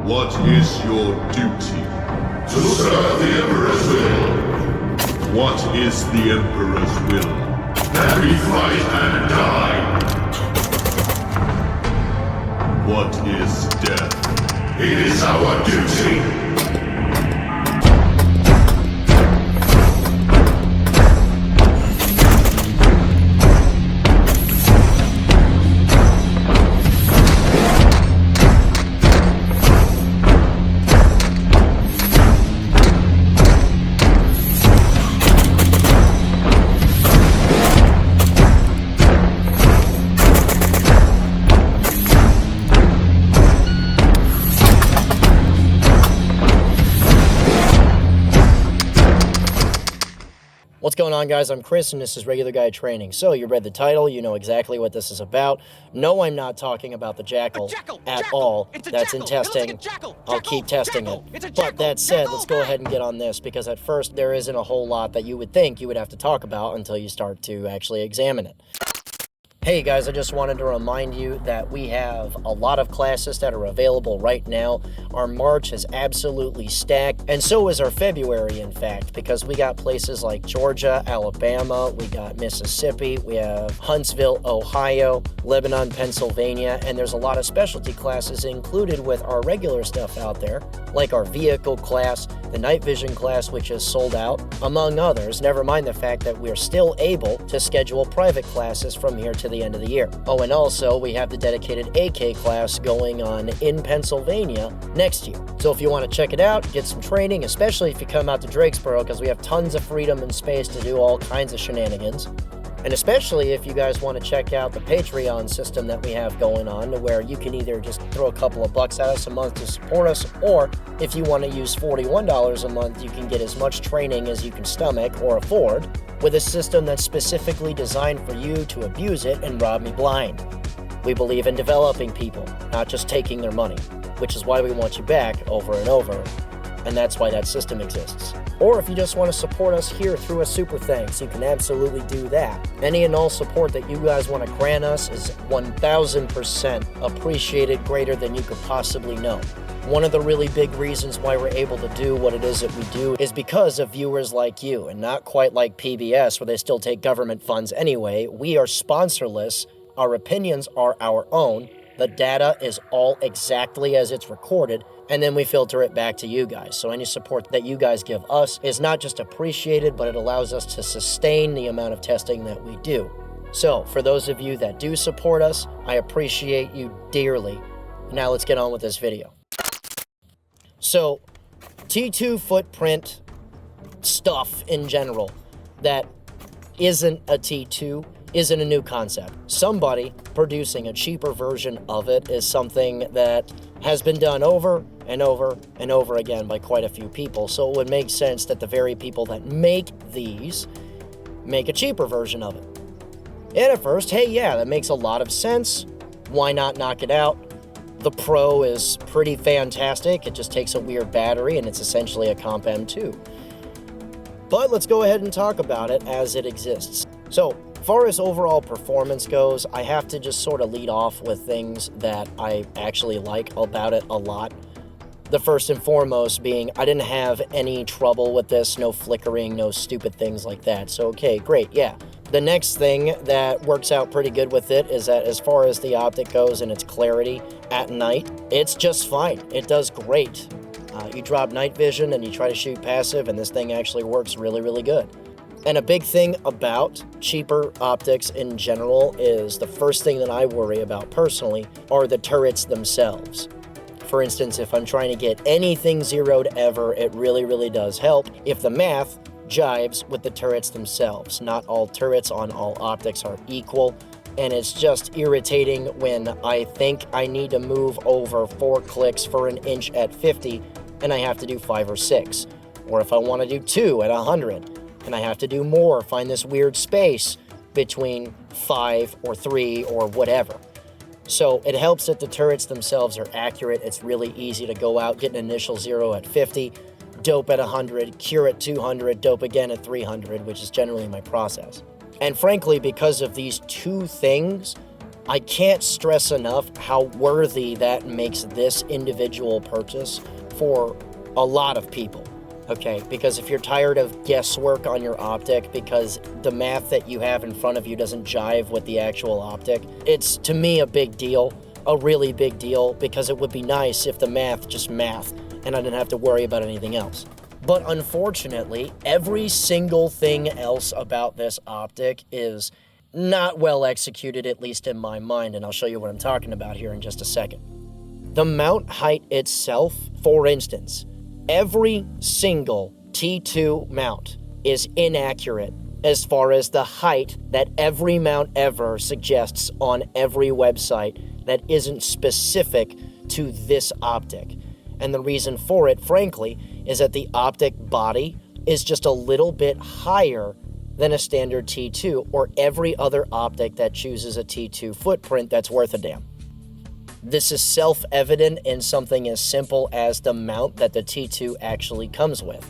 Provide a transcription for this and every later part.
What is your duty? To serve the Emperor's will. What is the Emperor's will? That we fight and die. What is death? It is our duty. What's going on, guys? I'm Chris, and this is Regular Guy Training. So, you read the title, you know exactly what this is about. No, I'm not talking about the jackal at all. That's in testing. I'll keep testing it. But that said, let's go ahead and get on this, because at first there isn't a whole lot that you would think you would have to talk about until you start to actually examine it. Hey guys, I just wanted to remind you that we have a lot of classes that are available right now. Our March is absolutely stacked, and so is our February, in fact, because we got places like Georgia, Alabama, we got Mississippi, we have Huntsville, Ohio, Lebanon, Pennsylvania, and there's a lot of specialty classes included with our regular stuff out there, like our vehicle class, the night vision class, which is sold out, among others. Never mind the fact that we're still able to schedule private classes from here to the end of the year. Oh, and also we have the dedicated AK class going on in Pennsylvania next year. So if you want to check it out, get some training, especially if you come out to Drakesboro, because we have tons of freedom and space to do all kinds of shenanigans. And especially if you guys want to check out the Patreon system that we have going on, where you can either just throw a couple of bucks at us a month to support us, or if you want to use $41 a month, you can get as much training as you can stomach or afford, with a system that's specifically designed for you to abuse it and rob me blind. We believe in developing people, not just taking their money, which is why we want you back over and over, and that's why that system exists. Or if you just want to support us here through a super thanks, you can absolutely do that. Any and all support that you guys want to grant us is 1000% appreciated, greater than you could possibly know. One of the really big reasons why we're able to do what it is that we do is because of viewers like you, and not quite like PBS, where they still take government funds anyway. We are sponsorless, our opinions are our own, the data is all exactly as it's recorded, and then we filter it back to you guys. So any support that you guys give us is not just appreciated, but it allows us to sustain the amount of testing that we do. So for those of you that do support us, I appreciate you dearly. Now let's get on with this video. So T2 footprint stuff in general that isn't a T2 isn't a new concept. Somebody producing a cheaper version of it is something that has been done over and over and over again by quite a few people. So it would make sense that the very people that make these make a cheaper version of it. And at first, hey, yeah, that makes a lot of sense. Why not knock it out? The Pro is pretty fantastic. It just takes a weird battery, and it's essentially a Comp M2. But let's go ahead and talk about it as it exists. So, as far as overall performance goes, I have to just sort of lead off with things that I actually like about it a lot. The first and foremost being, I didn't have any trouble with this, no flickering, no stupid things like that. So, okay, great, yeah. The next thing that works out pretty good with it is that as far as the optic goes and its clarity at night, it's just fine. It does great. You drop night vision and you try to shoot passive, and this thing actually works really, really good. And a big thing about cheaper optics in general is the first thing that I worry about personally are the turrets themselves. For instance, if I'm trying to get anything zeroed ever, it really, really does help if the math jibes with the turrets themselves. Not all turrets on all optics are equal, and it's just irritating when I think I need to move over 4 clicks for an inch at 50 and I have to do 5 or 6. Or if I want to do 2 at 100 and I have to do more, find this weird space between 5 or 3 or whatever. So it helps that the turrets themselves are accurate. It's really easy to go out, get an initial zero at 50, dope at 100, cure at 200, dope again at 300, which is generally my process. And frankly, because of these two things, I can't stress enough how worthy that makes this individual purchase for a lot of people. Okay, because if you're tired of guesswork on your optic because the math that you have in front of you doesn't jive with the actual optic, it's to me a big deal, a really big deal, because it would be nice if the math just math and I didn't have to worry about anything else. But unfortunately, every single thing else about this optic is not well executed, at least in my mind, and I'll show you what I'm talking about here in just a second. The mount height itself, for instance, every single T2 mount is inaccurate as far as the height that every mount ever suggests on every website that isn't specific to this optic. And the reason for it, frankly, is that the optic body is just a little bit higher than a standard T2 or every other optic that chooses a T2 footprint that's worth a damn. This is self-evident in something as simple as the mount that the T2 actually comes with.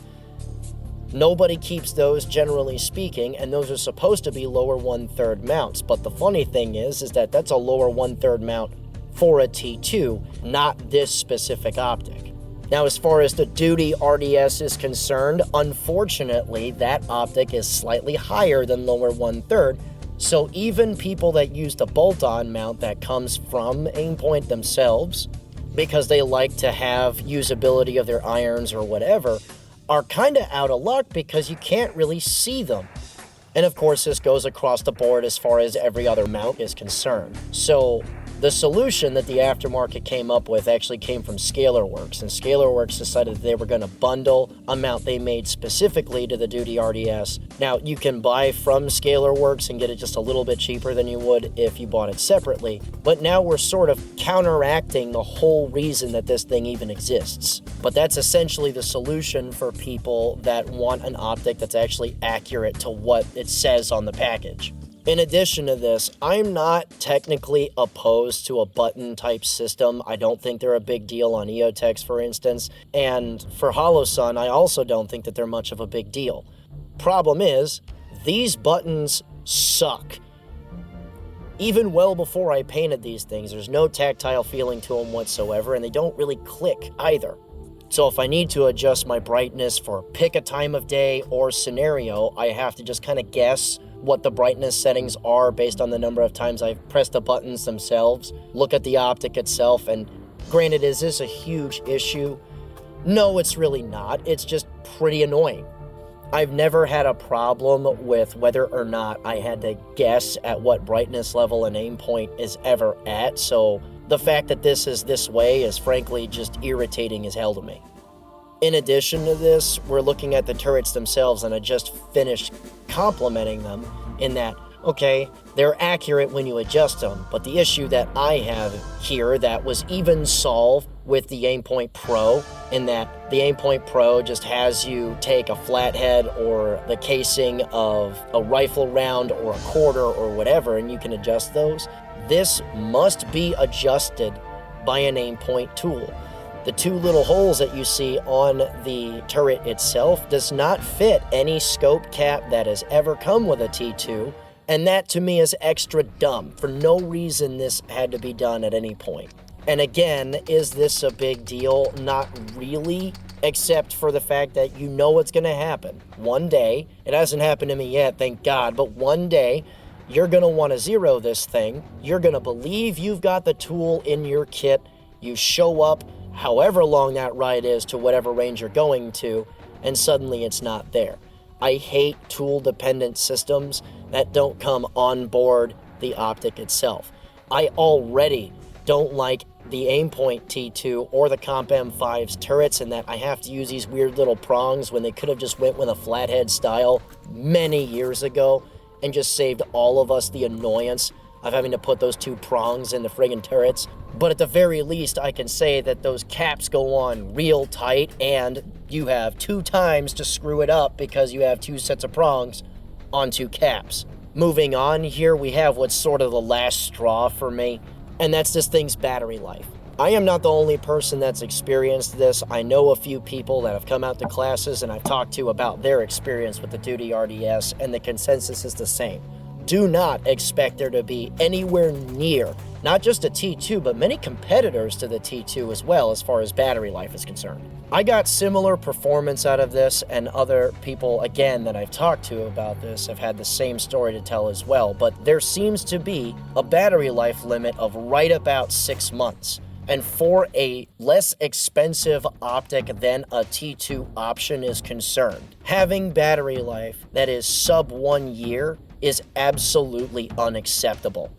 Nobody keeps those, generally speaking, and those are supposed to be lower 1/3 mounts. But the funny thing is that that's a lower 1/3 mount for a T2, not this specific optic. Now, as far as the duty RDS is concerned, unfortunately, that optic is slightly higher than lower 1/3. So even people that use the bolt-on mount that comes from Aimpoint themselves, because they like to have usability of their irons or whatever, are kind of out of luck because you can't really see them. And of course, this goes across the board as far as every other mount is concerned. So the solution that the aftermarket came up with actually came from ScalarWorks, and ScalarWorks decided that they were going to bundle a mount they made specifically to the Duty RDS. Now, you can buy from ScalarWorks and get it just a little bit cheaper than you would if you bought it separately, but now we're sort of counteracting the whole reason that this thing even exists. But that's essentially the solution for people that want an optic that's actually accurate to what it says on the package. In addition to this, I'm not technically opposed to a button type system. I don't think they're a big deal on EOTechs, for instance. And for HoloSun, I also don't think that they're much of a big deal. Problem is, these buttons suck. Even well before I painted these things, there's no tactile feeling to them whatsoever, and they don't really click either. So if I need to adjust my brightness for pick a time of day or scenario, I have to just kind of guess what the brightness settings are based on the number of times I've pressed the buttons themselves, look at the optic itself, and granted, is this a huge issue? No, it's really not. It's just pretty annoying. I've never had a problem with whether or not I had to guess at what brightness level an Aimpoint is ever at, so the fact that this is this way is frankly just irritating as hell to me. In addition to this, we're looking at the turrets themselves, and I just finished complimenting them in that, okay, they're accurate when you adjust them, but the issue that I have here that was even solved with the Aimpoint Pro, in that the Aimpoint Pro just has you take a flathead or the casing of a rifle round or a quarter or whatever, and you can adjust those. This must be adjusted by an Aimpoint tool. The two little holes that you see on the turret itself does not fit any scope cap that has ever come with a T2, and that to me is extra dumb. For no reason this had to be done at any point. And again, is this a big deal? Not really, except for the fact that you know what's going to happen. One day, it hasn't happened to me yet, thank God, but one day, you're going to want to zero this thing. You're going to believe you've got the tool in your kit. You show up, however long that ride is to whatever range you're going to, and suddenly it's not there. I hate tool-dependent systems that don't come on board the optic itself. I already don't like the Aimpoint T2 or the Comp M5's turrets, in that I have to use these weird little prongs when they could have just went with a flathead style many years ago and just saved all of us the annoyance of having to put those two prongs in the friggin' turrets. But at the very least, I can say that those caps go on real tight, and you have 2 times to screw it up because you have 2 sets of prongs on 2 caps. Moving on, here we have what's sort of the last straw for me, and that's this thing's battery life. I am not the only person that's experienced this. I know a few people that have come out to classes and I've talked to about their experience with the Duty RDS, and the consensus is the same. do not expect there to be anywhere near, not just a T2, but many competitors to the T2 as well as far as battery life is concerned. I got similar performance out of this, and other people, again, that I've talked to about this have had the same story to tell as well, but there seems to be a battery life limit of right about 6 months. And for a less expensive optic than a T2 option is concerned, having battery life that is sub 1 year is absolutely unacceptable.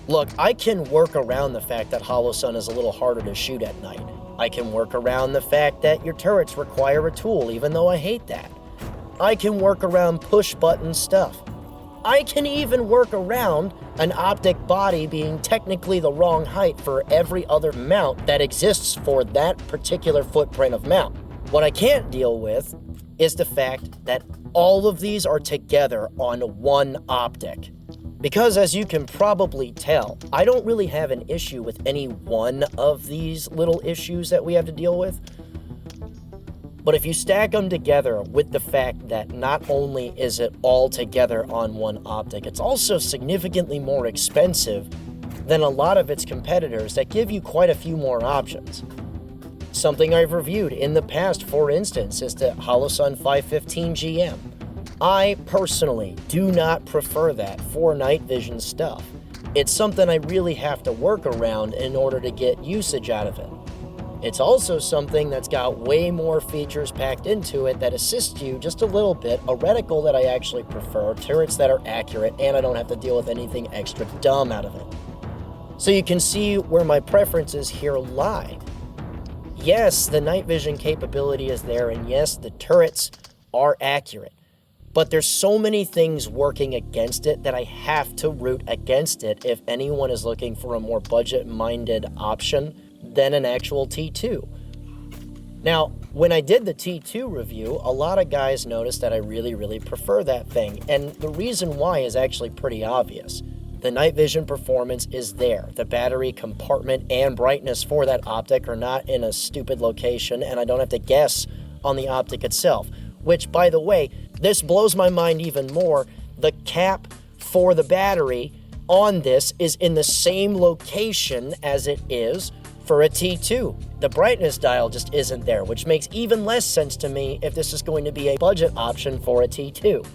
Look, I can work around the fact that Holosun is a little harder to shoot at night. I can work around the fact that your turrets require a tool, even though I hate that. I can work around push-button stuff. I can even work around an optic body being technically the wrong height for every other mount that exists for that particular footprint of mount. What I can't deal with is the fact that all of these are together on one optic. Because as you can probably tell, I don't really have an issue with any one of these little issues that we have to deal with. But if you stack them together with the fact that not only is it all together on one optic, it's also significantly more expensive than a lot of its competitors that give you quite a few more options. Something I've reviewed in the past, for instance, is the Holosun 515 GM. I personally do not prefer that for night vision stuff. It's something I really have to work around in order to get usage out of it. It's also something that's got way more features packed into it that assist you just a little bit, a reticle that I actually prefer, turrets that are accurate, and I don't have to deal with anything extra dumb out of it. So you can see where my preferences here lie. Yes, the night vision capability is there, and yes, the turrets are accurate. But there's so many things working against it that I have to root against it if anyone is looking for a more budget-minded option than an actual T2. Now, when I did the T2 review, a lot of guys noticed that I really prefer that thing, and the reason why is actually pretty obvious. The night vision performance is there. The battery compartment and brightness for that optic are not in a stupid location, and I don't have to guess on the optic itself, which, by the way, this blows my mind even more. The cap for the battery on this is in the same location as it is for a T2. The brightness dial just isn't there, which makes even less sense to me if this is going to be a budget option for a T2.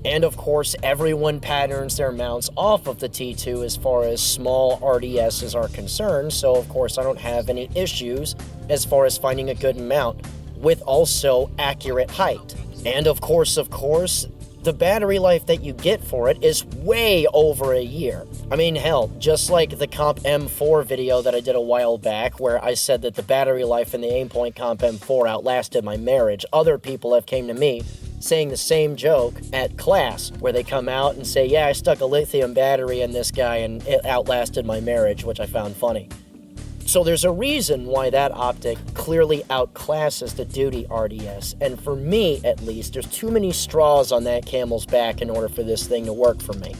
And of course, everyone patterns their mounts off of the T2 as far as small RDSs are concerned, so of course I don't have any issues as far as finding a good mount with also accurate height. And of course, the battery life that you get for it is way over a year. I mean, hell, just like the Comp M4 video that I did a while back where I said that the battery life in the Aimpoint Comp M4 outlasted my marriage, other people have came to me saying the same joke at class where they come out and say, yeah, I stuck a lithium battery in this guy and it outlasted my marriage, which I found funny. So there's a reason why that optic clearly outclasses the duty RDS, and for me at least, there's too many straws on that camel's back in order for this thing to work for me.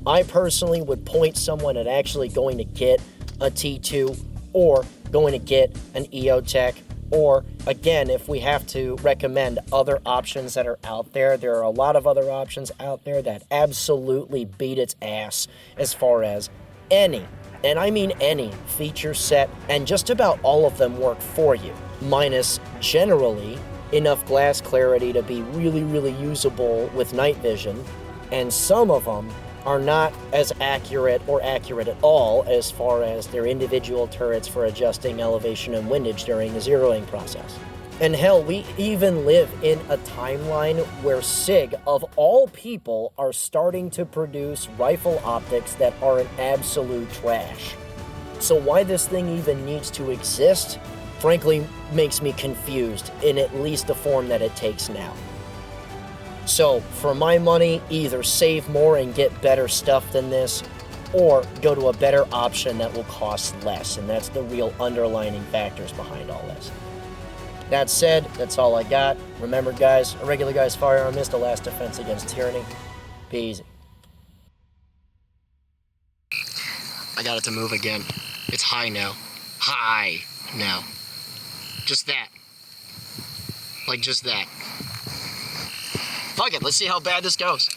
I personally would point someone at actually going to get a T2 or going to get an EOTech, or again, if we have to recommend other options that are out there, there are a lot of other options out there that absolutely beat its ass as far as any, and I mean any, feature set, and just about all of them work for you, minus generally enough glass clarity to be really usable with night vision, and some of them are not as accurate or accurate at all as far as their individual turrets for adjusting elevation and windage during the zeroing process. And hell, we even live in a timeline where SIG, of all people, are starting to produce rifle optics that are an absolute trash. So why this thing even needs to exist, frankly, makes me confused in at least the form that it takes now. So, for my money, either save more and get better stuff than this, or go to a better option that will cost less, and that's the real underlining factors behind all this. That said, that's all I got. Remember, guys, a regular guy's firearm is the last defense against tyranny. Be easy. I got it to move again. It's high now. High now. Just that. Like just that. Fuck it, let's see how bad this goes.